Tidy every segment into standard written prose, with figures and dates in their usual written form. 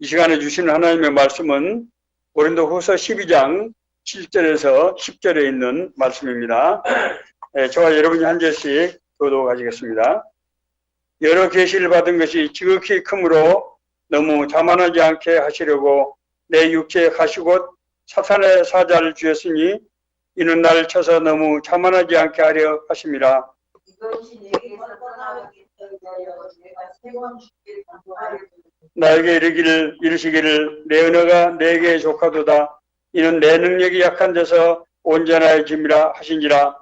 시간에 주시는 하나님의 말씀은 고린도후서 12장 7절에서 10절에 있는 말씀입니다. 저와 여러분이 한 절씩 교독하시겠습니다. 여러 계시를 받은 것이 지극히 크므로 너무 자만하지 않게 하시려고 내 육체에 가시곧 사탄의 사자를 주었으니 이는 나를 쳐서 너무 자만하지 않게 하려 하심이라. 이것이 내게서 떠나가기 위하여 내가 세 번 주께 간구하려 나에게 이르시기를 내 은혜가 내게 족하도다. 이는 내 능력이 약한 데서 온전해짐이라 하신지라.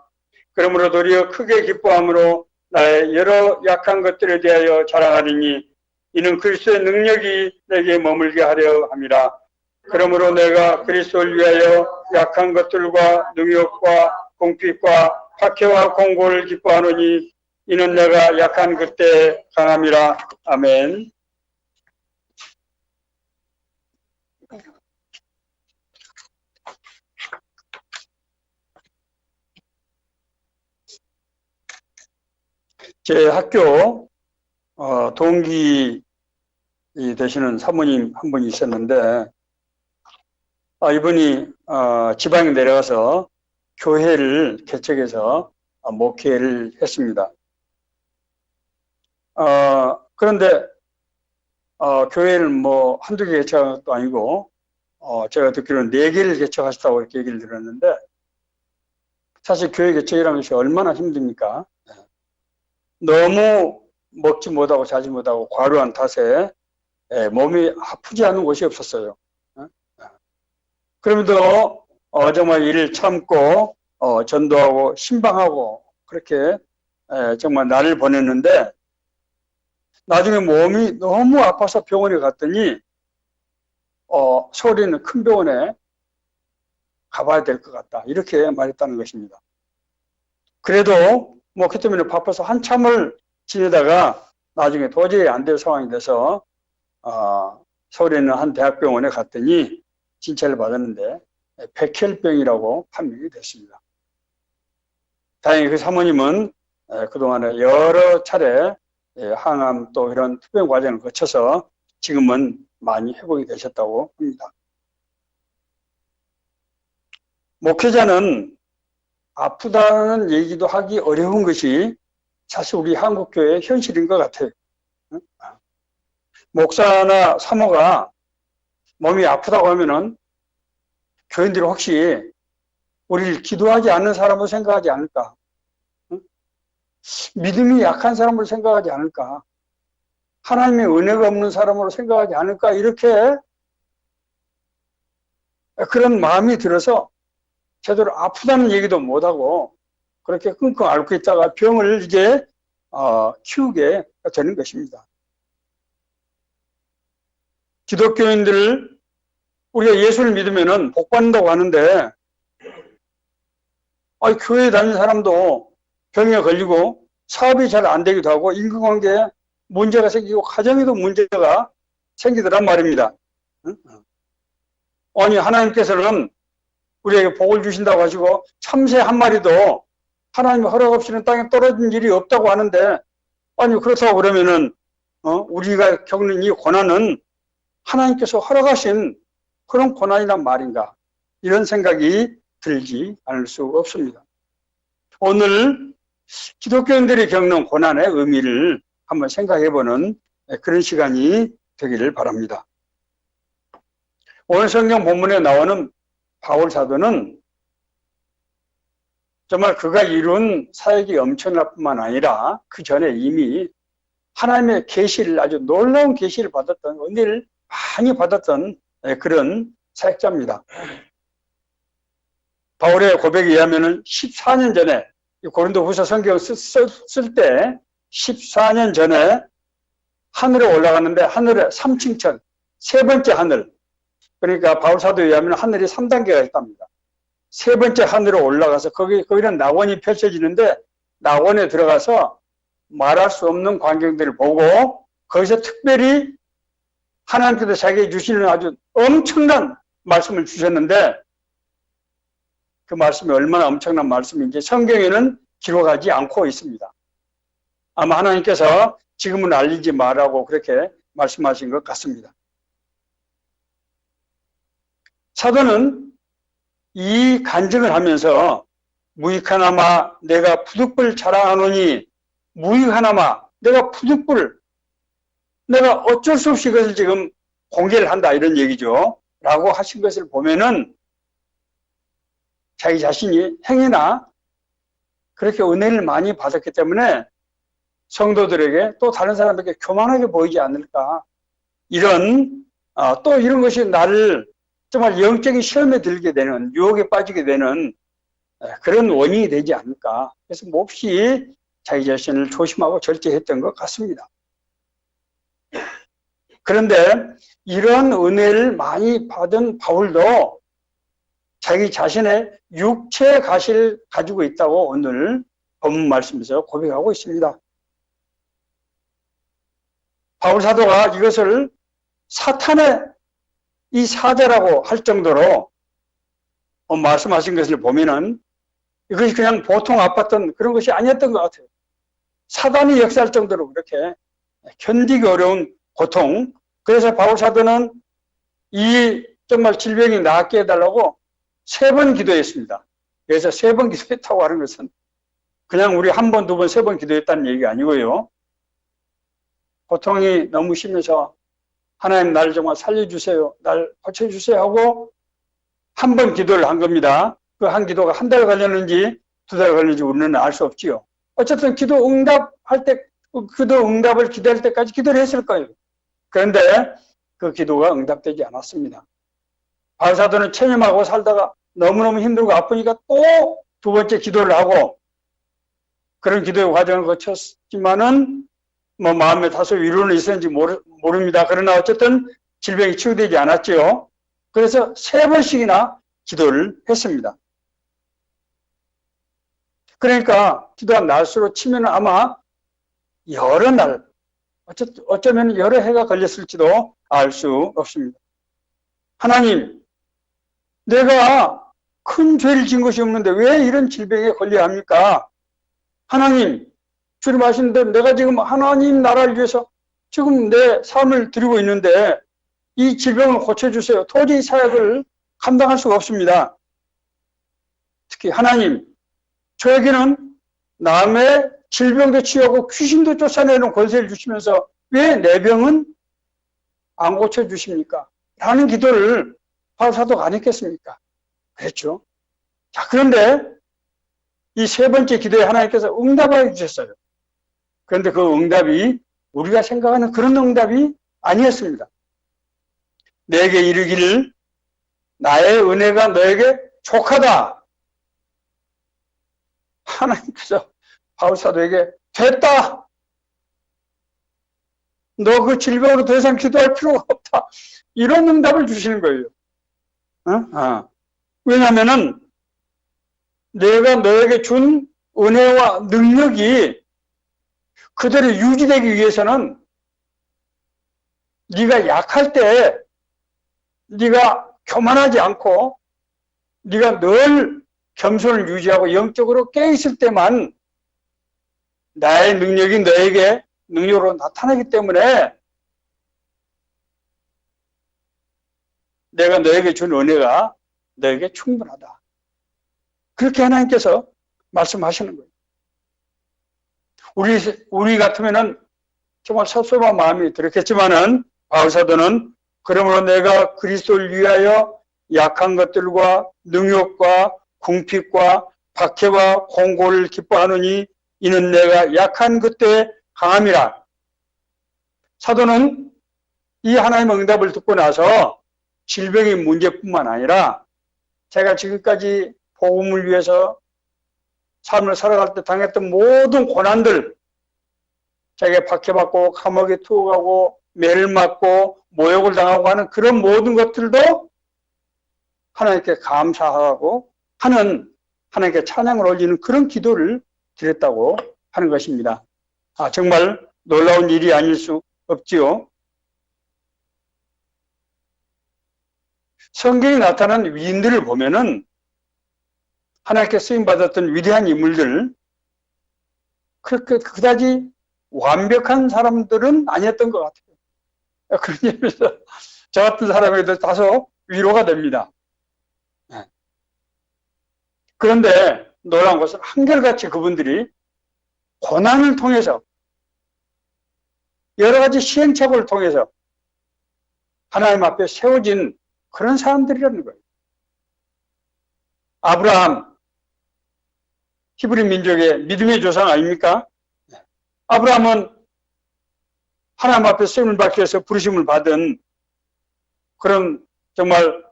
그러므로 도리어 크게 기뻐함으로 나의 여러 약한 것들에 대하여 자랑하리니 이는 그리스도의 능력이 내게 머물게 하려 함이라. 그러므로 내가 그리스도를 위하여 약한 것들과 능욕과 공핍과 박해와 공고를 기뻐하노니 이는 내가 약한 그때 강함이라. 아멘. 제 학교 동기 되시는 사모님 한 분이 있었는데 이분이 지방에 내려가서 교회를 개척해서 목회를 했습니다. 그런데 교회를 뭐 한두 개 개척한 것도 아니고 제가 듣기로는 4개를 개척하셨다고 이렇게 얘기를 들었는데 사실 교회 개척이라는 것이 얼마나 힘듭니까? 너무 먹지 못하고 자지 못하고 과로한 탓에 몸이 아프지 않은 곳이 없었어요. 그럼에도 정말 일을 참고 전도하고 신방하고 그렇게 정말 날을 보냈는데 나중에 몸이 너무 아파서 병원에 갔더니 서울에 있는 큰 병원에 가봐야 될 것 같다 이렇게 말했다는 것입니다. 그래도 뭐 그 때문에 바빠서 한참을 지내다가 나중에 도저히 안 될 상황이 돼서 서울에 있는 한 대학병원에 갔더니 진찰을 받았는데 백혈병이라고 판명이 됐습니다. 다행히 그 사모님은 그동안에 여러 차례 항암 또 이런 투병 과정을 거쳐서 지금은 많이 회복이 되셨다고 합니다. 목회자는 아프다는 얘기도 하기 어려운 것이 사실 우리 한국교회의 현실인 것 같아요. 목사나 사모가 몸이 아프다고 하면은 교인들이 혹시 우리를 기도하지 않는 사람으로 생각하지 않을까? 믿음이 약한 사람으로 생각하지 않을까? 하나님의 은혜가 없는 사람으로 생각하지 않을까? 이렇게 그런 마음이 들어서 제대로 아프다는 얘기도 못하고 그렇게 끙끙 앓고 있다가 병을 이제 키우게 되는 것입니다. 기독교인들 우리가 예수를 믿으면은 복 받는다고 하는데 교회에 다니는 사람도 병에 걸리고 사업이 잘 안 되기도 하고 인간관계에 문제가 생기고 가정에도 문제가 생기더란 말입니다. 아니 하나님께서는 우리에게 복을 주신다고 하시고 참새 한 마리도 하나님의 허락 없이는 땅에 떨어진 일이 없다고 하는데 아니 그렇다고 그러면은 우리가 겪는 이 고난은 하나님께서 허락하신 그런 고난이란 말인가 이런 생각이 들지 않을 수 없습니다. 오늘 기독교인들이 겪는 고난의 의미를 한번 생각해보는 그런 시간이 되기를 바랍니다. 오늘 성경 본문에 나오는 바울 사도는 정말 그가 이룬 사역이 엄청날 뿐만 아니라 그 전에 이미 하나님의 계시를 아주 놀라운 계시를 받았던 은혜를 많이 받았던 그런 사역자입니다. 바울의 고백에 의하면 14년 전에 고린도후서 성경을 쓸 때 14년 전에 하늘에 올라갔는데 하늘에 3층천 세 번째 하늘 그러니까 바울 사도에 의하면 하늘이 3단계가 있답니다. 세 번째 하늘로 올라가서 거기는 낙원이 펼쳐지는데 낙원에 들어가서 말할 수 없는 광경들을 보고 거기서 특별히 하나님께서 자기에게 주시는 아주 엄청난 말씀을 주셨는데 그 말씀이 얼마나 엄청난 말씀인지 성경에는 기록하지 않고 있습니다. 아마 하나님께서 지금은 알리지 말라고 그렇게 말씀하신 것 같습니다. 사도는 이 간증을 하면서 무익하나마 내가 푸득불 자랑하노니 무익하나마 내가 푸득불 내가 어쩔 수 없이 그것을 지금 공개를 한다 이런 얘기죠. 라고 하신 것을 보면은 자기 자신이 행여나 그렇게 은혜를 많이 받았기 때문에 성도들에게 또 다른 사람에게 교만하게 보이지 않을까. 이런 또 이런 것이 나를 정말 영적인 시험에 들게 되는 유혹에 빠지게 되는 그런 원인이 되지 않을까. 그래서 몹시 자기 자신을 조심하고 절제했던 것 같습니다. 그런데 이런 은혜를 많이 받은 바울도 자기 자신의 육체의 가시를 가지고 있다고 오늘 본문 말씀에서 고백하고 있습니다. 바울 사도가 이것을 사탄의 이 사자라고 할 정도로 말씀하신 것을 보면은 이것이 그냥 보통 아팠던 그런 것이 아니었던 것 같아요. 사단이 역사할 정도로 그렇게 견디기 어려운 고통. 그래서 바울 사도는 이 정말 질병이 낫게 해달라고 3번 기도했습니다. 그래서 3번 기도했다고 하는 것은 그냥 우리 1번, 2번, 3번 기도했다는 얘기가 아니고요. 고통이 너무 심해서 하나님 나를 정말 살려주세요. 날 고쳐주세요 하고 1번 기도를 한 겁니다. 그 한 기도가 1달 걸렸는지 2달 걸렸는지 우리는 알 수 없지요. 어쨌든 기도 응답할 때, 기도 응답을 기다릴 때까지 기도를 했을 거예요. 그런데 그 기도가 응답되지 않았습니다. 바울 사도는 체념하고 살다가 너무너무 힘들고 아프니까 또 2번째 기도를 하고 그런 기도의 과정을 거쳤지만은 마음에 다소 위로는 있었는지 모릅니다. 그러나 어쨌든 질병이 치유되지 않았죠. 그래서 3번씩이나 기도를 했습니다. 그러니까 기도가 날수로 치면 아마 여러 날, 어쩌면 여러 해가 걸렸을지도 알 수 없습니다. 하나님, 내가 큰 죄를 지은 것이 없는데 왜 이런 질병에 걸려야 합니까? 하나님, 주님 아시는 대로 내가 지금 하나님 나라를 위해서 지금 내 삶을 드리고 있는데 이 질병을 고쳐주세요. 도저히 사역을 감당할 수가 없습니다. 특히 하나님, 저에게는 남의 질병도 치유하고 귀신도 쫓아내는 권세를 주시면서 왜 내 병은 안 고쳐주십니까? 라는 기도를 바울 사도가 안 했겠습니까? 그랬죠. 자, 그런데 이 3번째 기도에 하나님께서 응답을 해주셨어요. 그런데 그 응답이 우리가 생각하는 그런 응답이 아니었습니다. 내게 이르기를 나의 은혜가 너에게 족하다. 하나님께서 바울 사도에게 됐다. 너 그 질병으로 더 이상 기도할 필요가 없다. 이런 응답을 주시는 거예요. 왜냐하면은 내가 너에게 준 은혜와 능력이 그대로 유지되기 위해서는 네가 약할 때 네가 교만하지 않고 네가 늘 겸손을 유지하고 영적으로 깨어있을 때만 나의 능력이 너에게 능력으로 나타나기 때문에 내가 너에게 준 은혜가 너에게 충분하다. 그렇게 하나님께서 말씀하시는 거예요. 우리 같으면은 정말 섭섭한 마음이 들었겠지만은 바울 사도는 그러므로 내가 그리스도를 위하여 약한 것들과 능욕과 궁핍과 박해와 공고를 기뻐하느니 이는 내가 약한 그때에 강함이라. 사도는 이 하나님의 응답을 듣고 나서 질병의 문제뿐만 아니라 제가 지금까지 복음을 위해서 삶을 살아갈 때 당했던 모든 고난들, 자기가 박해받고 감옥에 투옥하고 매를 맞고 모욕을 당하고 하는 그런 모든 것들도 하나님께 감사하고 하는, 하나님께 찬양을 올리는 그런 기도를 드렸다고 하는 것입니다. 정말 놀라운 일이 아닐 수 없지요. 성경에 나타난 위인들을 보면은 하나님께 쓰임받았던 위대한 인물들, 그렇게 그다지 완벽한 사람들은 아니었던 것 같아요. 그런 점에서 저 같은 사람에도 다소 위로가 됩니다. 그런데 놀라운 것은 한결같이 그분들이 고난을 통해서 여러 가지 시행착오를 통해서 하나님 앞에 세워진 그런 사람들이라는 거예요. 아브라함, 히브리 민족의 믿음의 조상 아닙니까? 아브라함은 하나님 앞에 세움을 받기 위해서 부르심을 받은 그런 정말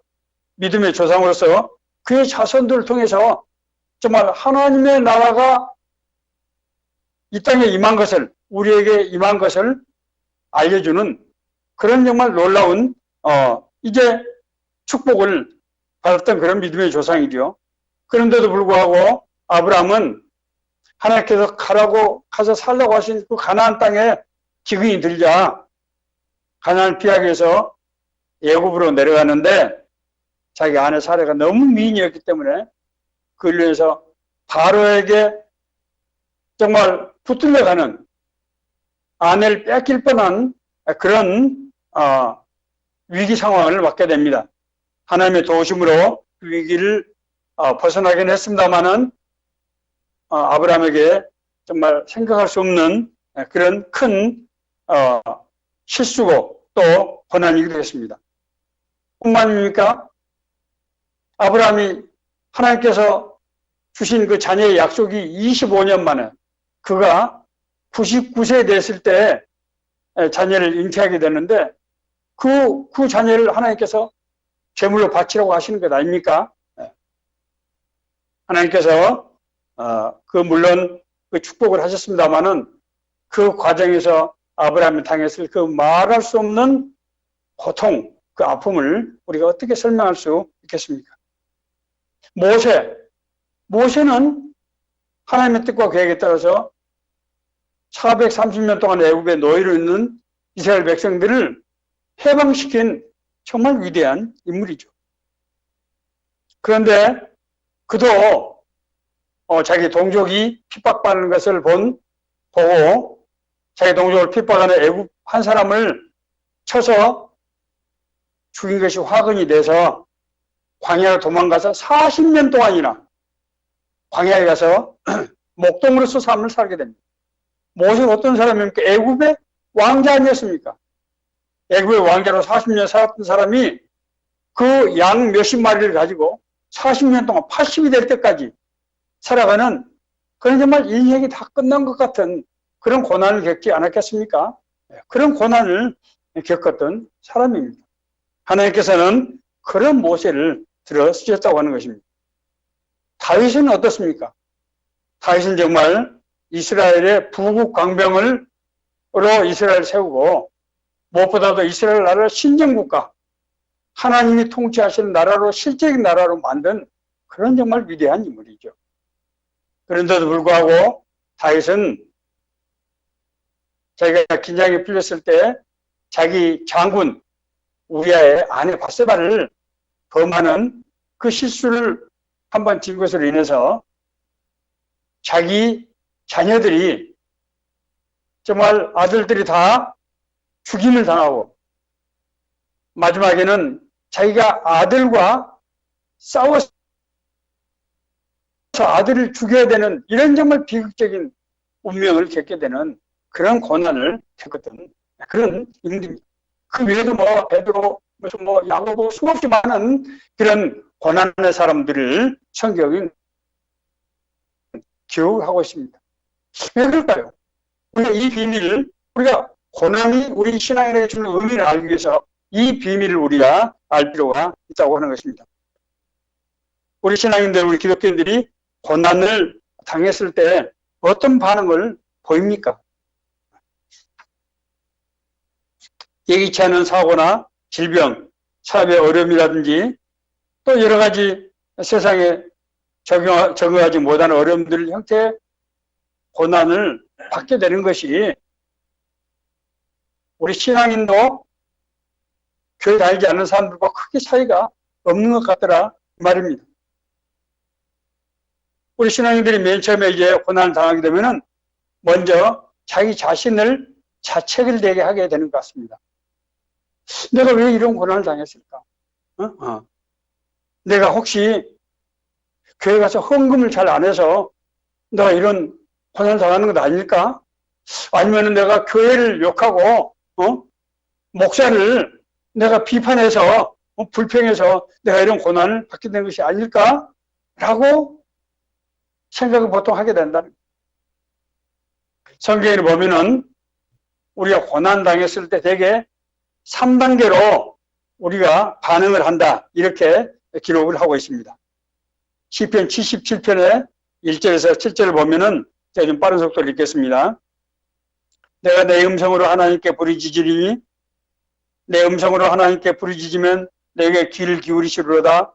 믿음의 조상으로서 그의 자손들을 통해서 정말 하나님의 나라가 이 땅에 임한 것을, 우리에게 임한 것을 알려주는 그런 정말 놀라운 이제 축복을 받았던 그런 믿음의 조상이죠. 그런데도 불구하고 아브라함은 하나님께서 가서 살라고 하신 그 가나안 땅에 기근이 들자 가나안을 피하기 위해서 애굽으로 내려가는데 자기 아내 사례가 너무 미인이었기 때문에 그를 위해서 바로에게 정말 붙들려가는, 아내를 뺏길 뻔한 그런 위기 상황을 맞게 됩니다. 하나님의 도우심으로 그 위기를 벗어나긴 했습니다마는 아브라함에게 정말 생각할 수 없는 그런 큰 실수고 또 고난이기도 했습니다. 뿐만입니까? 아브라함이 하나님께서 주신 그 자녀의 약속이 25년 만에 그가 99세 됐을 때 자녀를 잉태하게 되는데 그 자녀를 하나님께서 제물로 바치라고 하시는 것 아닙니까? 하나님께서 물론 그 축복을 하셨습니다마는 그 과정에서 아브라함이 당했을 그 말할 수 없는 고통, 그 아픔을 우리가 어떻게 설명할 수 있겠습니까? 모세는 하나님의 뜻과 계획에 따라서 430년 동안 애굽의 노예로 있는 이스라엘 백성들을 해방시킨 정말 위대한 인물이죠. 그런데 그도 자기 동족이 핍박받는 것을 보고 자기 동족을 핍박하는 애굽 한 사람을 쳐서 죽인 것이 화근이 돼서 광야로 도망가서 40년 동안이나 광야에 가서 목동으로서 삶을 살게 됩니다. 모세가 어떤 사람입니까? 애굽의 왕자 아니었습니까? 애굽의 왕자로 40년 살았던 사람이 그 양 몇십 마리를 가지고 40년 동안 80이 될 때까지 살아가는 그런 정말 인생이 다 끝난 것 같은 그런 고난을 겪지 않았겠습니까? 그런 고난을 겪었던 사람입니다. 하나님께서는 그런 모세를 들어 쓰셨다고 하는 것입니다. 다윗은 어떻습니까? 다윗은 정말 이스라엘의 부국 강병으로 이스라엘을 세우고 무엇보다도 이스라엘 나라를 신정국가, 하나님이 통치하시는 나라로 실제적인 나라로 만든 그런 정말 위대한 인물이죠. 그런데도 불구하고 다윗은 자기가 긴장이 풀렸을 때 자기 장군 우리아의 아내 바세바를 범하는 그 실수를 한번 진 것으로 인해서 자기 자녀들이 정말 아들들이 다 죽임을 당하고 마지막에는 자기가 아들과 싸워서 아들을 죽여야 되는 이런 정말 비극적인 운명을 겪게 되는 그런 고난을 겪었던 그런 인물입니다. 그 외에도 베드로, 야고보 수없이 많은 그런 고난의 사람들을 성경은 기록하고 있습니다. 왜 그럴까요? 우리가 고난이 우리 신앙에 주는 의미를 알기 위해서 이 비밀을 우리가 알 필요가 있다고 하는 것입니다. 우리 신앙인들, 우리 기독교인들이 고난을 당했을 때 어떤 반응을 보입니까? 예기치 않은 사고나 질병, 사업의 어려움이라든지 또 여러 가지 세상에 적응하지 못하는 어려움들 형태의 고난을 받게 되는 것이 우리 신앙인도 교회 다니지 않는 사람들과 크게 차이가 없는 것 같더라 말입니다. 우리 신앙인들이 맨 처음에 이제 고난을 당하게 되면은 먼저 자기 자신을 자책을 되게 하게 되는 것 같습니다. 내가 왜 이런 고난을 당했을까? 내가 혹시 교회 가서 헌금을 잘 안 해서 내가 이런 고난을 당하는 것 아닐까? 아니면 내가 교회를 욕하고 목사를 내가 비판해서 불평해서 내가 이런 고난을 받게 된 것이 아닐까? 라고 생각을 보통 하게 된다는 거예요. 성경에 보면은 우리가 고난 당했을 때 대개 3단계로 우리가 반응을 한다, 이렇게 기록을 하고 있습니다. 시편 77편의 1절에서 7절을 보면은 제가 좀 빠른 속도로 읽겠습니다. 내가 내 음성으로 하나님께 부르짖으리니 내 음성으로 하나님께 부르짖으면 내게 귀를 기울이시리로다.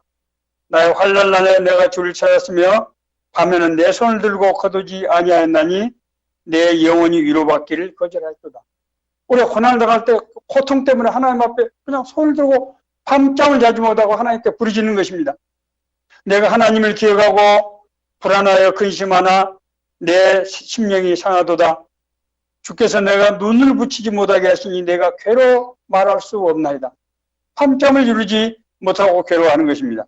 나의 환난날에 내가 주를 찾았으며 밤에는 내 손을 들고 거두지 아니하였나니 내 영혼이 위로받기를 거절하였도다. 우리가 고난을 당할 때 고통 때문에 하나님 앞에 그냥 손을 들고 밤잠을 자지 못하고 하나님께 부르짖는 것입니다. 내가 하나님을 기억하고 불안하여 근심하나 내 심령이 상하도다. 주께서 내가 눈을 붙이지 못하게 하시니 내가 괴로 말할 수 없나이다. 밤잠을 이루지 못하고 괴로워하는 것입니다.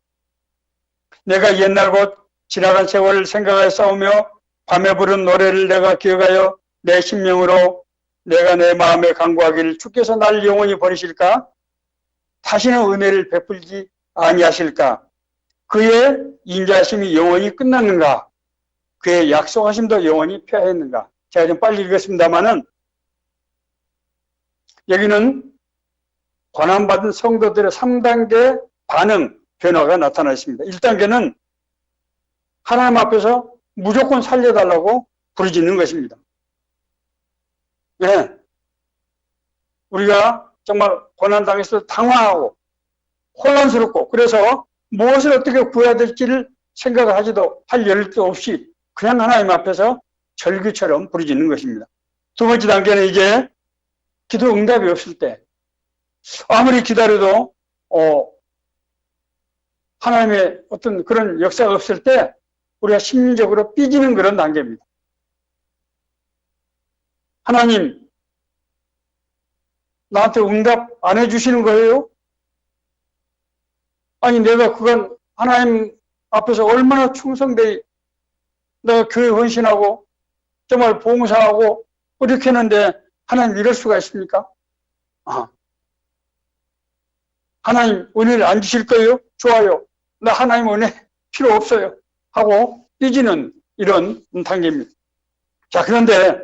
내가 옛날 곧 지나간 세월을 생각하여 싸우며 밤에 부른 노래를 내가 기억하여 내 심령으로 내가 내 마음에 간구하기를 주께서 날 영원히 버리실까? 다시는 은혜를 베풀지 아니하실까? 그의 인자하심이 영원히 끝났는가? 그의 약속하심도 영원히 폐하였는가? 제가 좀 빨리 읽었습니다마는 여기는 고난받은 성도들의 3단계 반응, 변화가 나타나 있습니다. 1단계는 하나님 앞에서 무조건 살려달라고 부르짖는 것입니다. 네. 우리가 정말 고난당해서 당황하고 혼란스럽고 그래서 무엇을 어떻게 구해야 될지를 생각을 하지도 할 여력도 없이 그냥 하나님 앞에서 절규처럼 부르짖는 것입니다. 두 번째 단계는 이제 기도 응답이 없을 때 아무리 기다려도 하나님의 어떤 그런 역사가 없을 때 우리가 심리적으로 삐지는 그런 단계입니다. 하나님, 나한테 응답 안 해주시는 거예요? 아니, 내가 그건 하나님 앞에서 얼마나 충성되이 내가 교회 헌신하고 정말 봉사하고 이렇게 했는데 하나님 이럴 수가 있습니까? 하나님 은혜를 안 주실 거예요? 좋아요. 나 하나님 은혜 필요 없어요. 하고 삐지는 이런 단계입니다. 자, 그런데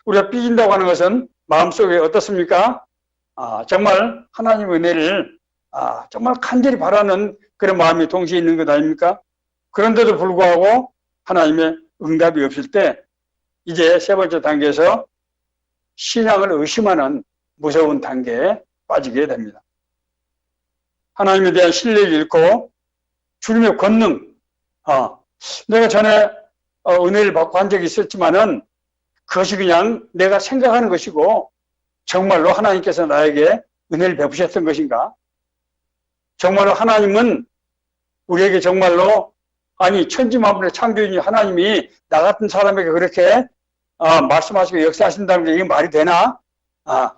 우리가 삐진다고 하는 것은 마음속에 어떻습니까? 정말 하나님 은혜를 정말 간절히 바라는 그런 마음이 동시에 있는 것 아닙니까? 그런데도 불구하고 하나님의 응답이 없을 때 이제 세 번째 단계에서 신앙을 의심하는 무서운 단계에 빠지게 됩니다. 하나님에 대한 신뢰를 잃고 주님의 권능, 내가 전에 은혜를 받고 한 적이 있었지만은 그것이 그냥 내가 생각하는 것이고 정말로 하나님께서 나에게 은혜를 베푸셨던 것인가? 정말로 하나님은 우리에게 정말로 천지만물의 창조주인 하나님이 나 같은 사람에게 그렇게 말씀하시고 역사하신다는 게 이게 말이 되나?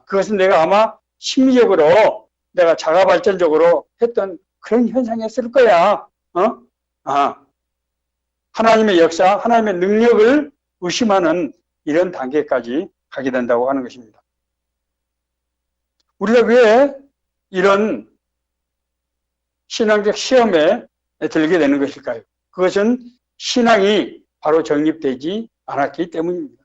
그것은 내가 아마 심리적으로 내가 자가 발전적으로 했던 그런 현상이었을 거야. 하나님의 역사, 하나님의 능력을 의심하는 이런 단계까지 가게 된다고 하는 것입니다. 우리가 왜 이런 신앙적 시험에 들게 되는 것일까요? 그것은 신앙이 바로 정립되지 않았기 때문입니다.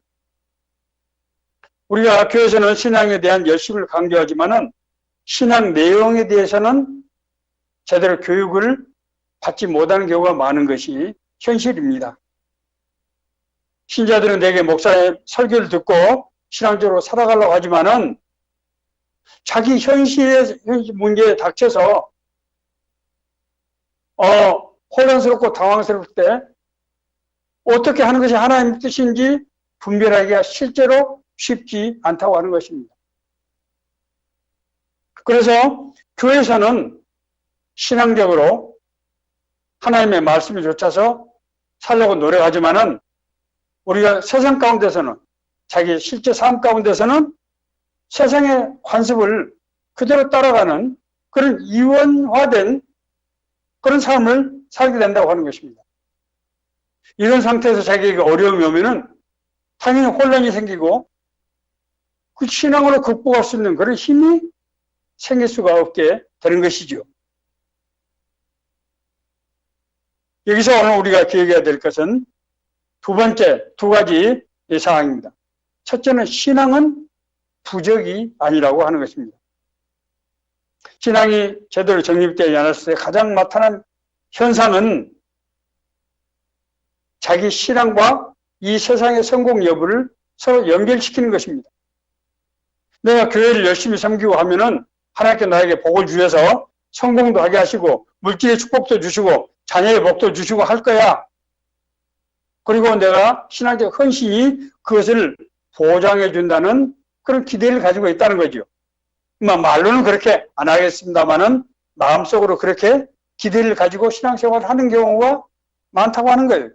우리가 교회에서는 신앙에 대한 열심을 강조하지만은 신앙 내용에 대해서는 제대로 교육을 받지 못하는 경우가 많은 것이 현실입니다. 신자들은 대개 목사의 설교를 듣고 신앙적으로 살아가려고 하지만은 자기 현실 문제에 닥쳐서 혼란스럽고 당황스러울 때 어떻게 하는 것이 하나님의 뜻인지 분별하기가 실제로 쉽지 않다고 하는 것입니다. 그래서 교회에서는 신앙적으로 하나님의 말씀을 좇아서 살려고 노력하지만은 우리가 세상 가운데서는 자기 실제 삶 가운데서는 세상의 관습을 그대로 따라가는 그런 이원화된 그런 삶을 살게 된다고 하는 것입니다. 이런 상태에서 자기에게 어려움이 오면은 당연히 혼란이 생기고 그 신앙으로 극복할 수 있는 그런 힘이 생길 수가 없게 되는 것이죠. 여기서 오늘 우리가 기억해야 될 것은 두 번째, 두 가지 사항입니다. 첫째는 신앙은 부적이 아니라고 하는 것입니다. 신앙이 제대로 정립되지 않았을 때 가장 나타난 현상은 자기 신앙과 이 세상의 성공 여부를 서로 연결시키는 것입니다. 내가 교회를 열심히 섬기고 하면은 하나님께 나에게 복을 주셔서 성공도 하게 하시고 물질의 축복도 주시고 자녀의 복도 주시고 할 거야. 그리고 내가 신앙적 헌신이 그것을 보장해 준다는 그런 기대를 가지고 있다는 거죠. 말로는 그렇게 안 하겠습니다만은 마음속으로 그렇게 기대를 가지고 신앙생활을 하는 경우가 많다고 하는 거예요.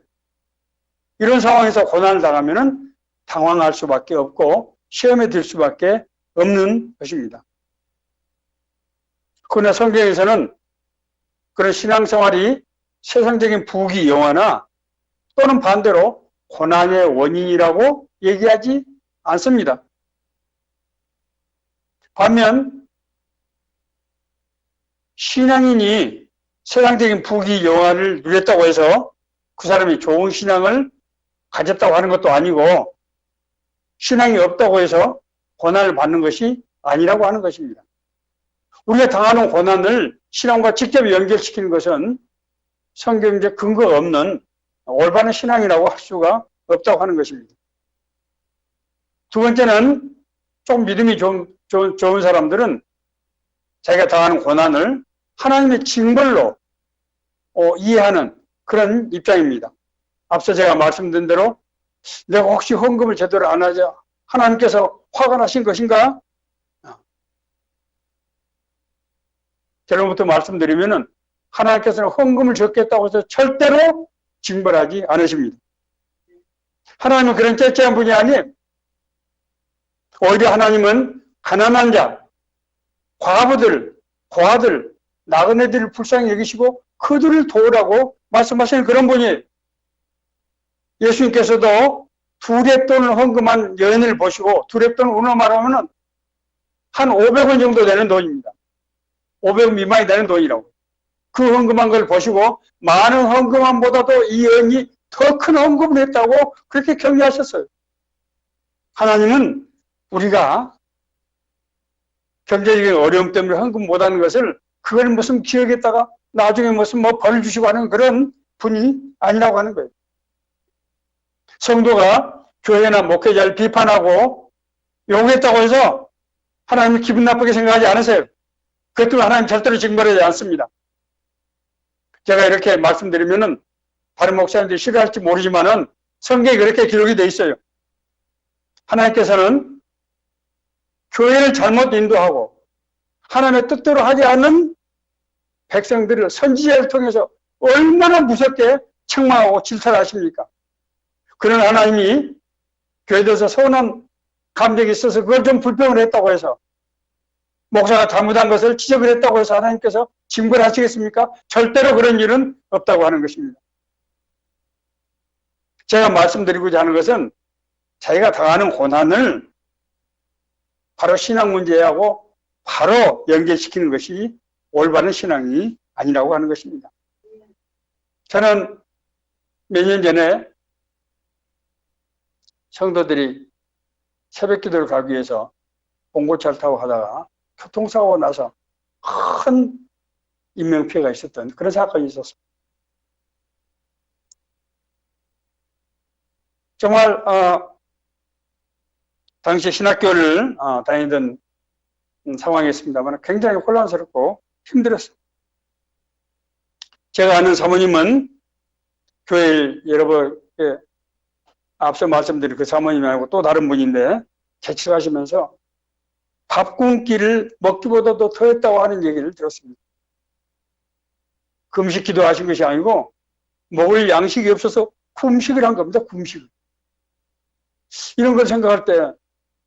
이런 상황에서 고난을 당하면은 당황할 수밖에 없고 시험에 들 수밖에 없는 것입니다. 그러나 성경에서는 그런 신앙생활이 세상적인 부귀 영화나 또는 반대로 고난의 원인이라고 얘기하지 않습니다. 반면 신앙인이 세상적인 부귀 영화를 누렸다고 해서 그 사람이 좋은 신앙을 가졌다고 하는 것도 아니고 신앙이 없다고 해서 고난을 받는 것이 아니라고 하는 것입니다. 우리가 당하는 고난을 신앙과 직접 연결시키는 것은 성경적 근거가 없는 올바른 신앙이라고 할 수가 없다고 하는 것입니다. 두 번째는 좀 믿음이 좋은 사람들은 자기가 당하는 고난을 하나님의 징벌로 이해하는 그런 입장입니다. 앞서 제가 말씀드린 대로 내가 혹시 헌금을 제대로 안 하자 하나님께서 화가 나신 것인가? 제로부터 말씀드리면은 하나님께서는 헌금을 적겠다고 해서 절대로 징벌하지 않으십니다. 하나님은 그런 째째한 분이 아니에요. 오히려 하나님은 가난한 자, 과부들, 고아들, 나그네들을 불쌍히 여기시고 그들을 도우라고 말씀하시는 그런 분이에요. 예수님께서도 두렙돈을 헌금한 여인을 보시고 두렙돈 우리로 말하면 한 500원 정도 되는 돈입니다. 500원 미만이 되는 돈이라고. 그 헌금한 걸 보시고 많은 헌금함보다도 이 여인이 더 큰 헌금을 했다고 그렇게 격려하셨어요. 하나님은 우리가 경제적인 어려움 때문에 헌금 못하는 것을 그걸 무슨 기억에다가 나중에 무슨 벌 주시고 하는 그런 분이 아니라고 하는 거예요. 성도가 교회나 목회자를 비판하고 욕했다고 해서 하나님을 기분 나쁘게 생각하지 않으세요. 그것 때문에 하나님 절대로 징벌하지 않습니다. 제가 이렇게 말씀드리면은 다른 목사님들이 싫어할지 모르지만은 성경에 그렇게 기록이 되어 있어요. 하나님께서는 교회를 잘못 인도하고 하나님의 뜻대로 하지 않는 백성들을 선지자를 통해서 얼마나 무섭게 책망하고 질타하십니까? 그런 하나님이 교회에 대해서 서운한 감정이 있어서 그걸 좀 불평을 했다고 해서 목사가 잘못한 것을 지적을 했다고 해서 하나님께서 징벌하시겠습니까? 절대로 그런 일은 없다고 하는 것입니다. 제가 말씀드리고자 하는 것은 자기가 당하는 고난을 바로 신앙 문제하고 바로 연결시키는 것이 올바른 신앙이 아니라고 하는 것입니다. 저는 몇 년 전에 성도들이 새벽 기도를 가기 위해서 봉고차를 타고 가다가 교통사고가 나서 큰 인명피해가 있었던 그런 사건이 있었습니다. 정말 당시 신학교를 다니던 상황이었습니다만 굉장히 혼란스럽고 힘들었어요. 제가 아는 사모님은 교회 여러 번 앞서 말씀드린 그 사모님이 아니고 또 다른 분인데 개척하시면서 밥 굶기를 먹기보다도 더 했다고 하는 얘기를 들었습니다. 금식 기도하신 것이 아니고 먹을 양식이 없어서 금식을 한 겁니다. 금식. 이런 걸 생각할 때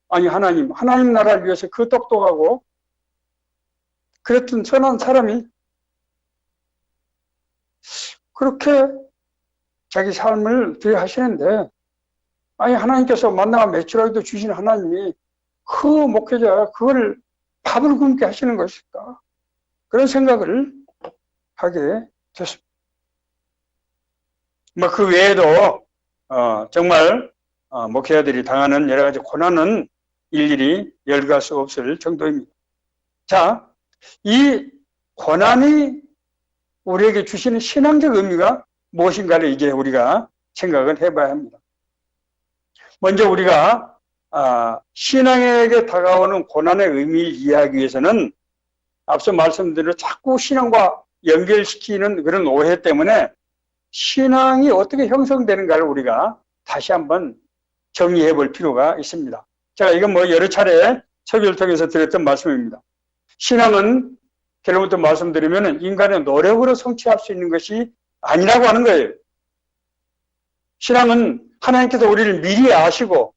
아니 하나님 나라를 위해서 그 똑똑하고 그랬던 선한 사람이 그렇게 자기 삶을 하시는데, 아니, 하나님께서 만나가 매출하기도 주신 하나님이 그 목회자, 그걸 밥을 굶게 하시는 것일까? 그런 생각을 하게 됐습니다. 뭐, 그 외에도, 정말, 목회자들이 당하는 여러 가지 고난은 일일이 열갈 수 없을 정도입니다. 자, 이 고난이 우리에게 주시는 신앙적 의미가 무엇인가를 이제 우리가 생각을 해봐야 합니다. 먼저 우리가 신앙에게 다가오는 고난의 의미를 이해하기 위해서는 앞서 말씀드린 자꾸 신앙과 연결시키는 그런 오해 때문에 신앙이 어떻게 형성되는가를 우리가 다시 한번 정리해 볼 필요가 있습니다. 제가 이건 뭐 여러 차례 설교를 통해서 드렸던 말씀입니다. 신앙은 결론부터 말씀드리면 인간의 노력으로 성취할 수 있는 것이 아니라고 하는 거예요. 신앙은 하나님께서 우리를 미리 아시고,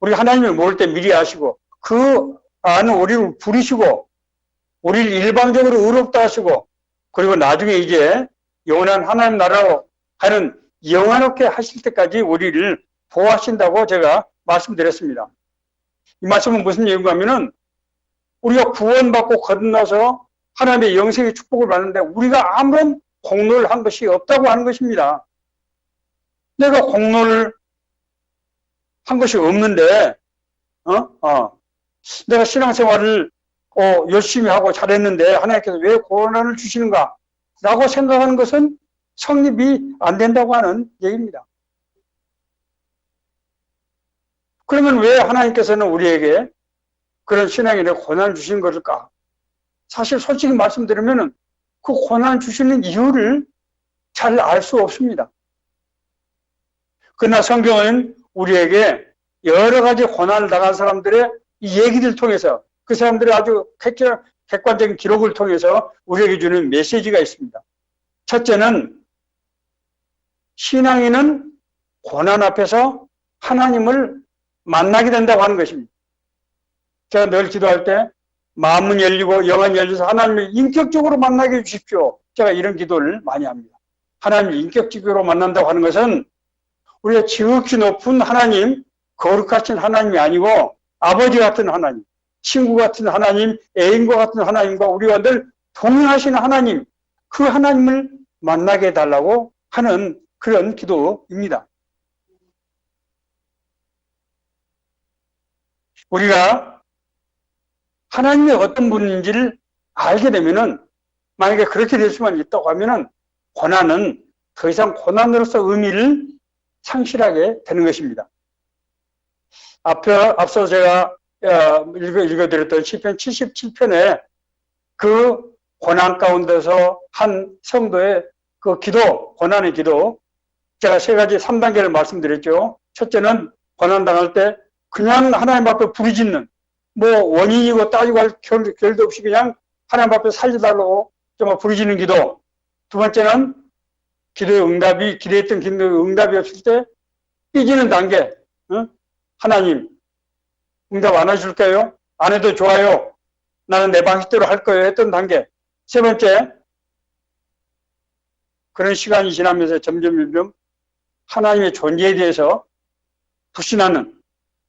우리 하나님을 모를 때 미리 아시고, 그 안에 우리를 부르시고, 우리를 일방적으로 의롭다 하시고, 그리고 나중에 이제 영원한 하나님 나라로 가는 영원하게 하실 때까지 우리를 보호하신다고 제가 말씀드렸습니다. 이 말씀은 무슨 얘기인가 하면은 우리가 구원받고 거듭나서 하나님의 영생의 축복을 받는데 우리가 아무런 공로를 한 것이 없다고 하는 것입니다. 내가 공로를 한 것이 없는데, 내가 신앙생활을 열심히 하고 잘했는데 하나님께서 왜 고난을 주시는가? 라고 생각하는 것은 성립이 안 된다고 하는 얘기입니다. 그러면 왜 하나님께서는 우리에게 그런 신앙에 고난을 주신 것일까? 사실 솔직히 말씀드리면 그 고난을 주시는 이유를 잘 알 수 없습니다. 그러나 성경은 우리에게 여러 가지 고난을 당한 사람들의 이 얘기를 통해서 그 사람들의 아주 객관적인 기록을 통해서 우리에게 주는 메시지가 있습니다. 첫째는 신앙인은 고난 앞에서 하나님을 만나게 된다고 하는 것입니다. 제가 늘 기도할 때 마음은 열리고 영은 열려서 하나님을 인격적으로 만나게 해주십시오. 제가 이런 기도를 많이 합니다. 하나님을 인격적으로 만난다고 하는 것은 우리가 지극히 높은 하나님, 거룩하신 하나님이 아니고 아버지 같은 하나님, 친구 같은 하나님, 애인과 같은 하나님과 우리와 늘 동행하시는 하나님, 그 하나님을 만나게 해달라고 하는 그런 기도입니다. 우리가 하나님이 어떤 분인지를 알게 되면은, 만약에 그렇게 될 수만 있다고 하면은 고난은 더 이상 고난으로서 의미를 상실하게 되는 것입니다. 앞서 제가 읽어드렸던 시편 77편에 그 고난 가운데서 한 성도의 그 기도, 고난의 기도, 제가 3단계를 말씀드렸죠. 첫째는 고난당할 때 그냥 하나님 앞에 부르짖는, 뭐 원인이고 따지고 할 결도 없이 그냥 하나님 앞에 살려달라고 정말 부르짖는 기도. 두 번째는 기도의 응답이, 기도했던 기도의 응답이 없을 때 삐지는 단계. 하나님, 응답 안 해줄까요? 안 해도 좋아요. 나는 내 방식대로 할 거예요. 했던 단계. 세 번째, 그런 시간이 지나면서 점점 하나님의 존재에 대해서 불신하는,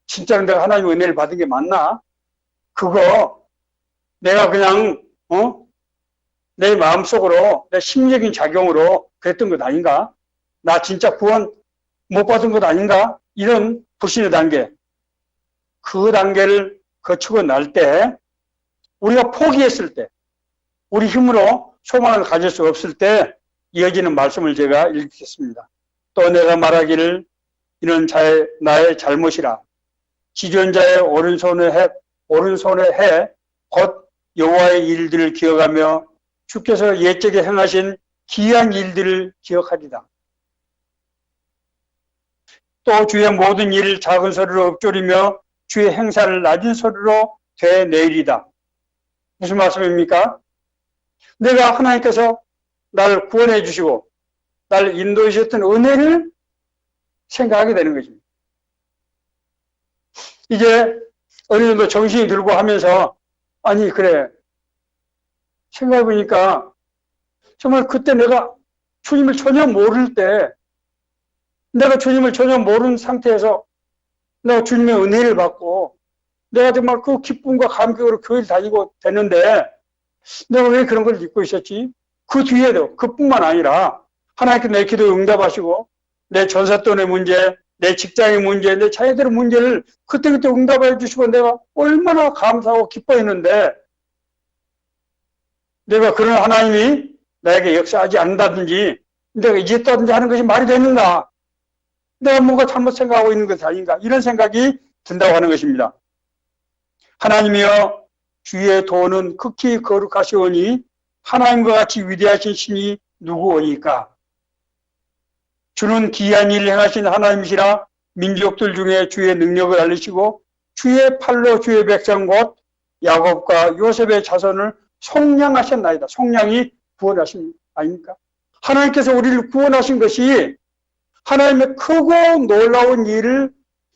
진짜로 내가 하나님의 은혜를 받은 게 맞나? 그거 내가 그냥 내 마음속으로 내 심리적인 작용으로 그랬던 것 아닌가? 나 진짜 구원 못 받은 것 아닌가? 이런 불신의 단계. 그 단계를 거치고 날 때, 우리가 포기했을 때, 우리 힘으로 소망을 가질 수 없을 때 이어지는 말씀을 제가 읽겠습니다. 또 내가 말하기를 이는 나의 잘못이라. 지존자의 오른손에 해 곧 여호와의 일들을 기억하며 주께서 옛적에 행하신 기이한 일들을 기억하리다. 또 주의 모든 일을 작은 소리로 읊조리며 주의 행사를 낮은 소리로 되뇌이리다. 무슨 말씀입니까? 내가 하나님께서 나를 구원해 주시고 나를 인도해 주셨던 은혜를 생각하게 되는 것입니다. 이제 어느 정도 정신이 들고 하면서 아니 그래 생각해보니까 정말 그때 내가 주님을 전혀 모를 때, 내가 주님을 전혀 모르는 상태에서 내가 주님의 은혜를 받고 내가 정말 그 기쁨과 감격으로 교회를 다니고 됐는데 내가 왜 그런 걸 잊고 있었지? 그 뒤에도 그뿐만 아니라 하나님께 내 기도에 응답하시고 내 전사돈의 문제, 내 직장의 문제, 내 자녀들의 문제를 그때그때 응답해 주시고 내가 얼마나 감사하고 기뻐했는데 내가 그런 하나님이 나에게 역사하지 않는다든지 내가 잊었다든지 하는 것이 말이 되는가? 내가 뭔가 잘못 생각하고 있는 것이 아닌가? 이런 생각이 든다고 하는 것입니다. 하나님이여 주의 도는 극히 거룩하시오니 하나님과 같이 위대하신 신이 누구오니까? 주는 기이한 일을 행하신 하나님이시라 민족들 중에 주의 능력을 알리시고 주의 팔로 주의 백성 곧 야곱과 요셉의 자손을 속량하셨나이다. 속량이 구원하신 아닙니까? 하나님께서 우리를 구원하신 것이 하나님의 크고 놀라운 일을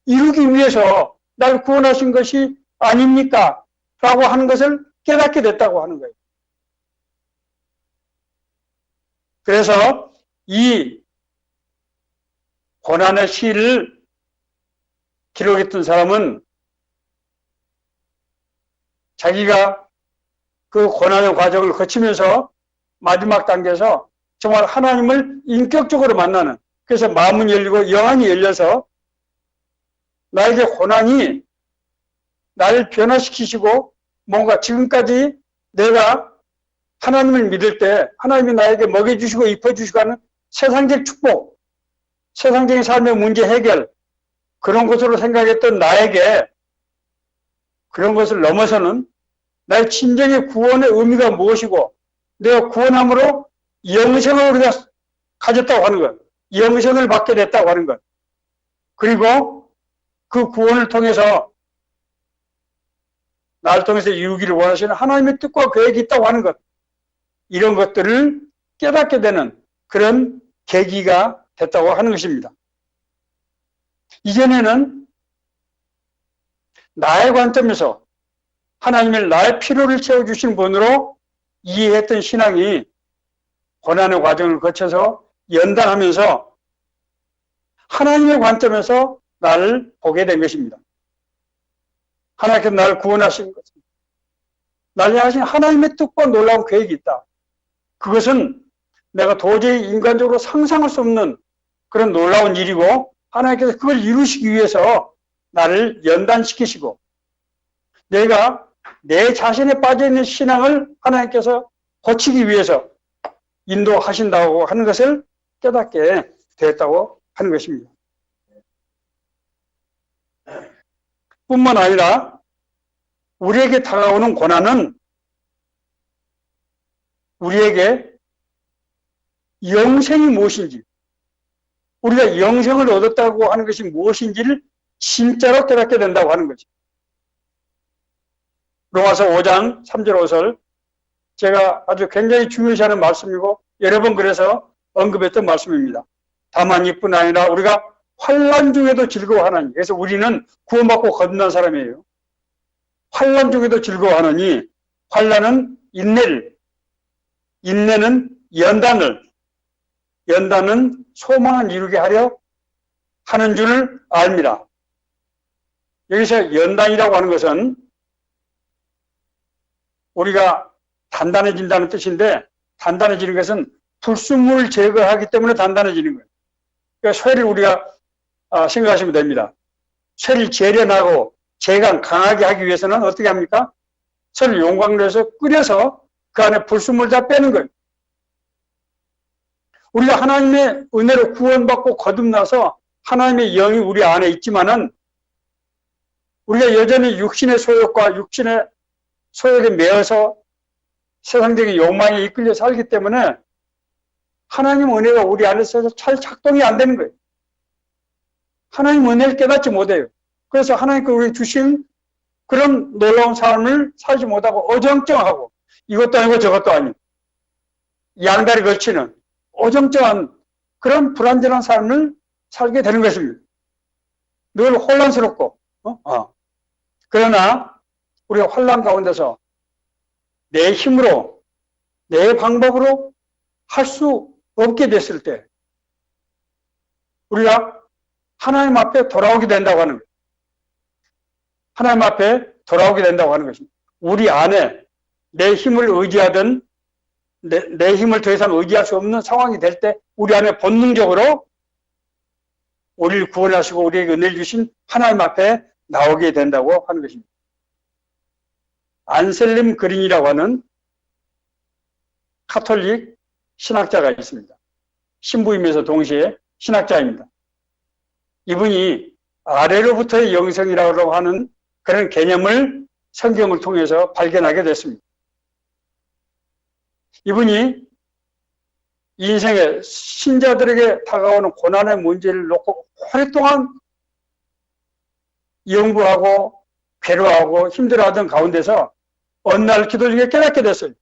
이루기 위해서 날 구원하신 것이 아닙니까? 라고 하는 것을 깨닫게 됐다고 하는 거예요. 그래서 이 고난의 시를 기록했던 사람은 자기가 그 고난의 과정을 거치면서 마지막 단계에서 정말 하나님을 인격적으로 만나는, 그래서 마음은 열리고 영안이 열려서 나에게 고난이 나를 변화시키시고 뭔가 지금까지 내가 하나님을 믿을 때 하나님이 나에게 먹여주시고 입혀주시고 하는 세상적 축복, 세상적인 삶의 문제 해결, 그런 것으로 생각했던 나에게 그런 것을 넘어서는 나의 진정의 구원의 의미가 무엇이고 내가 구원함으로 영생을 우리가 가졌다고 하는 것, 영생을 받게 됐다고 하는 것, 그리고 그 구원을 통해서 나를 통해서 이루기를 원하시는 하나님의 뜻과 계획이 있다고 하는 것, 이런 것들을 깨닫게 되는 그런 계기가 됐다고 하는 것입니다. 이전에는 나의 관점에서 하나님을 나의 필요를 채워주신 분으로 이해했던 신앙이 고난의 과정을 거쳐서 연단하면서 하나님의 관점에서 나를 보게 된 것입니다. 하나님께서 나를 구원하신 것, 나를 향하신 하나님의 뜻과 놀라운 계획이 있다. 그것은 내가 도저히 인간적으로 상상할 수 없는 그런 놀라운 일이고 하나님께서 그걸 이루시기 위해서 나를 연단시키시고 내가 내 자신에 빠져있는 신앙을 하나님께서 고치기 위해서 인도하신다고 하는 것을 깨닫게 되었다고 하는 것입니다. 뿐만 아니라 우리에게 다가오는 고난은 우리에게 영생이 무엇인지, 우리가 영생을 얻었다고 하는 것이 무엇인지를 진짜로 깨닫게 된다고 하는 거죠. 로마서 5장 3절 5절, 제가 아주 굉장히 중요시하는 말씀이고 여러 번 그래서 언급했던 말씀입니다. 다만 이뿐 아니라 우리가 환난 중에도 즐거워하나니, 그래서 우리는 구원받고 거듭난 사람이에요. 환난 중에도 즐거워하느니, 환난은 인내를, 인내는 연단을, 연단은 소망을 이루게 하려 하는 줄 압니다. 여기서 연단이라고 하는 것은 우리가 단단해진다는 뜻인데, 단단해지는 것은 불순물을 제거하기 때문에 단단해지는 거예요. 그러니까 쇠를 우리가 생각하시면 됩니다. 쇠를 재련하고 재간 강하게 하기 위해서는 어떻게 합니까? 쇠를 용광로 해서 끓여서 그 안에 불순물 다 빼는 거예요. 우리가 하나님의 은혜로 구원받고 거듭나서 하나님의 영이 우리 안에 있지만은 우리가 여전히 육신의 소욕과 육신의 소욕에 매여서 세상적인 욕망에 이끌려 살기 때문에 하나님 은혜가 우리 안에서 잘 작동이 안 되는 거예요. 하나님 은혜를 깨닫지 못해요. 그래서 하나님께 우리 주신 그런 놀라운 삶을 살지 못하고 어정쩡하고 이것도 아니고 저것도 아니고 양다리 걸치는 어정쩡한 그런 불안전한 삶을 살게 되는 것입니다. 늘 혼란스럽고 그러나 우리가 혼란 가운데서 내 힘으로 내 방법으로 할 수 없게 됐을 때 우리가 하나님 앞에 돌아오게 된다고 하는 거예요. 하나님 앞에 돌아오게 된다고 하는 것입니다. 우리 안에 내 힘을 의지하던 내 힘을 더 이상 의지할 수 없는 상황이 될 때 우리 안에 본능적으로 우리를 구원하시고 우리에게 은혜를 주신 하나님 앞에 나오게 된다고 하는 것입니다. 안셀림 그린이라고 하는 카톨릭 신학자가 있습니다. 신부이면서 동시에 신학자입니다. 이분이 아래로부터의 영성이라고 하는 그런 개념을 성경을 통해서 발견하게 됐습니다. 이분이 인생에 신자들에게 다가오는 고난의 문제를 놓고 오랫동안 연구하고 괴로워하고 힘들어하던 가운데서 어느 날 기도 중에 깨닫게 됐어요.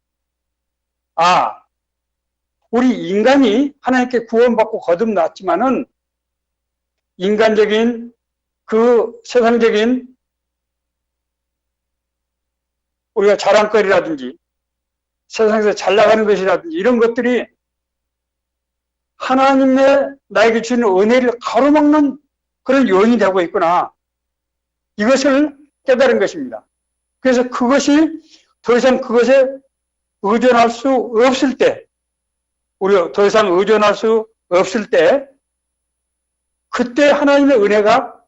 아, 우리 인간이 하나님께 구원받고 거듭났지만은 인간적인 그 세상적인 우리가 자랑거리라든지 세상에서 잘 나가는 것이라든지 이런 것들이 하나님의 나에게 주는 은혜를 가로막는 그런 요인이 되고 있구나. 이것을 깨달은 것입니다. 그래서 그것이 더 이상 그것에 의존할 수 없을 때, 우리가 더 이상 의존할 수 없을 때, 그때 하나님의 은혜가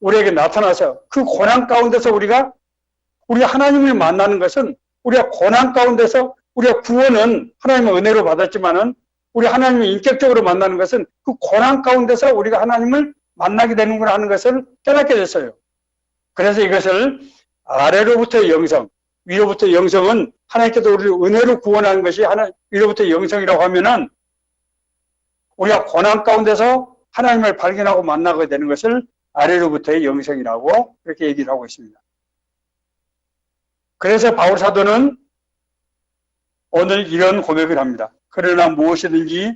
우리에게 나타나서 그 고난 가운데서 우리가 하나님을 만나는 것은 우리가 고난 가운데서 우리가 구원은 하나님의 은혜로 받았지만은 우리 하나님을 인격적으로 만나는 것은 그 고난 가운데서 우리가 하나님을 만나게 되는구나 하는 것을 깨닫게 됐어요. 그래서 이것을 아래로부터의 영성, 위로부터의 영성은 하나님께서 우리를 은혜로 구원하는 것이 위로부터의 영성이라고 하면은 우리가 고난 가운데서 하나님을 발견하고 만나게 되는 것을 아래로부터의 영성이라고 그렇게 얘기를 하고 있습니다. 그래서 바울 사도는 오늘 이런 고백을 합니다. 그러나 무엇이든지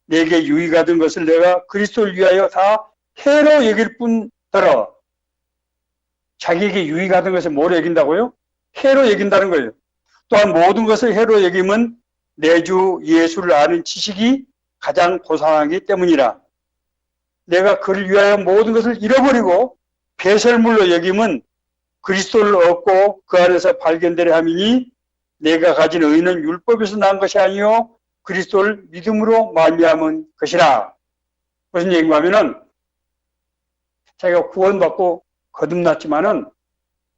내게 유익하던 것을 내가 그리스도를 위하여 다 해로 여길 뿐더러, 자기에게 유익하던 것을 뭐로 여긴다고요? 해로 여긴다는 거예요. 또한 모든 것을 해로 여김은 내 주 예수를 아는 지식이 가장 고상하기 때문이라. 내가 그를 위하여 모든 것을 잃어버리고 배설물로 여김은 그리스도를 얻고 그 안에서 발견되려 함이니 내가 가진 의는 율법에서 난 것이 아니요 그리스도를 믿음으로 말미암은 것이라. 무슨 얘기인가 하면은 자기가 구원받고 거듭났지만은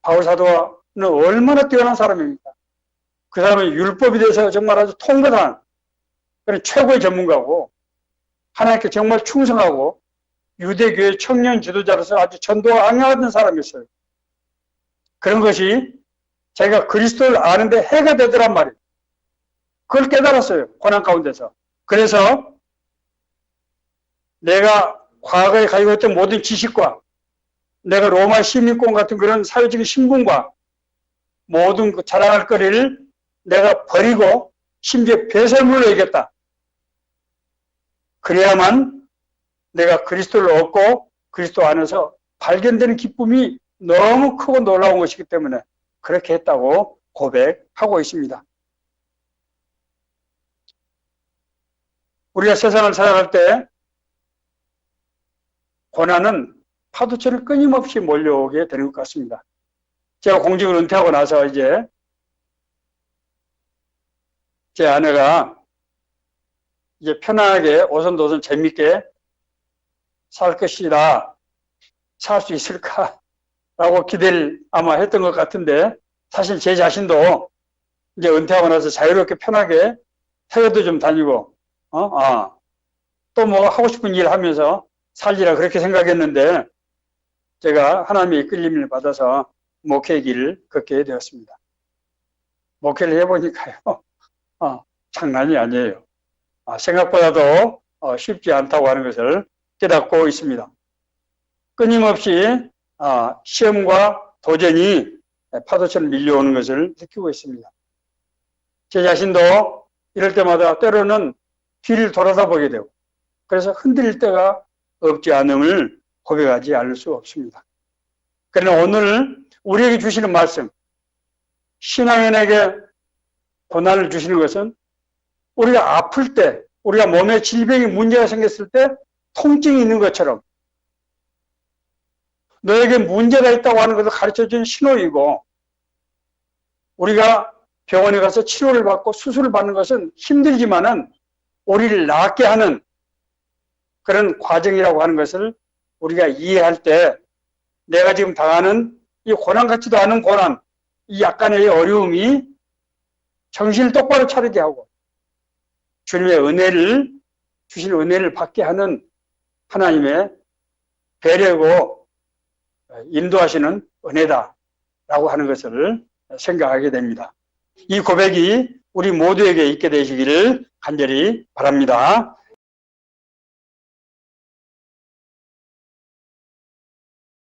바울 사도는 얼마나 뛰어난 사람입니까? 그 사람은 율법에 대해서 정말 아주 통달한 그런 최고의 전문가고 하나님께 정말 충성하고 유대교의 청년 지도자로서 아주 전도가 앙양하던 사람이었어요. 그런 것이 자기가 그리스도를 아는데 해가 되더란 말이에요. 그걸 깨달았어요. 고난 가운데서. 그래서 내가 과거에 가지고 있던 모든 지식과 내가 로마 시민권 같은 그런 사회적인 신분과 모든 그 자랑할 거리를 내가 버리고 심지어 배설물로 여겼다. 그래야만 내가 그리스도를 얻고 그리스도 안에서 발견되는 기쁨이 너무 크고 놀라운 것이기 때문에 그렇게 했다고 고백하고 있습니다. 우리가 세상을 살아갈 때 고난은 파도처럼 끊임없이 몰려오게 되는 것 같습니다. 제가 공직을 은퇴하고 나서 이제 제 아내가 이제 편안하게 오손도손 재밌게 살 것이다. 살 수 있을까? 라고 기대를 아마 했던 것 같은데 사실 제 자신도 이제 은퇴하고 나서 자유롭게 편하게 해외도 좀 다니고 또 뭐 하고 싶은 일 하면서 살리라 그렇게 생각했는데 제가 하나님의 이끌림을 받아서 목회 길을 걷게 되었습니다. 목회를 해보니까요 장난이 아니에요. 생각보다도 쉽지 않다고 하는 것을 깨닫고 있습니다. 끊임없이 시험과 도전이 파도처럼 밀려오는 것을 느끼고 있습니다. 제 자신도 이럴 때마다 때로는 뒤를 돌아다 보게 되고 그래서 흔들릴 때가 없지 않음을 고백하지 않을 수 없습니다. 그러나 오늘 우리에게 주시는 말씀, 신앙인에게 고난을 주시는 것은 우리가 아플 때, 우리가 몸에 질병이 문제가 생겼을 때 통증이 있는 것처럼 너에게 문제가 있다고 하는 것을 가르쳐준 신호이고, 우리가 병원에 가서 치료를 받고 수술을 받는 것은 힘들지만은 우리를 낫게 하는 그런 과정이라고 하는 것을 우리가 이해할 때, 내가 지금 당하는 이 고난 같지도 않은 고난, 이 약간의 어려움이 정신을 똑바로 차리게 하고 주님의 은혜를, 주신 은혜를 받게 하는 하나님의 배려고 인도하시는 은혜다라고 하는 것을 생각하게 됩니다. 이 고백이 우리 모두에게 있게 되시기를 간절히 바랍니다.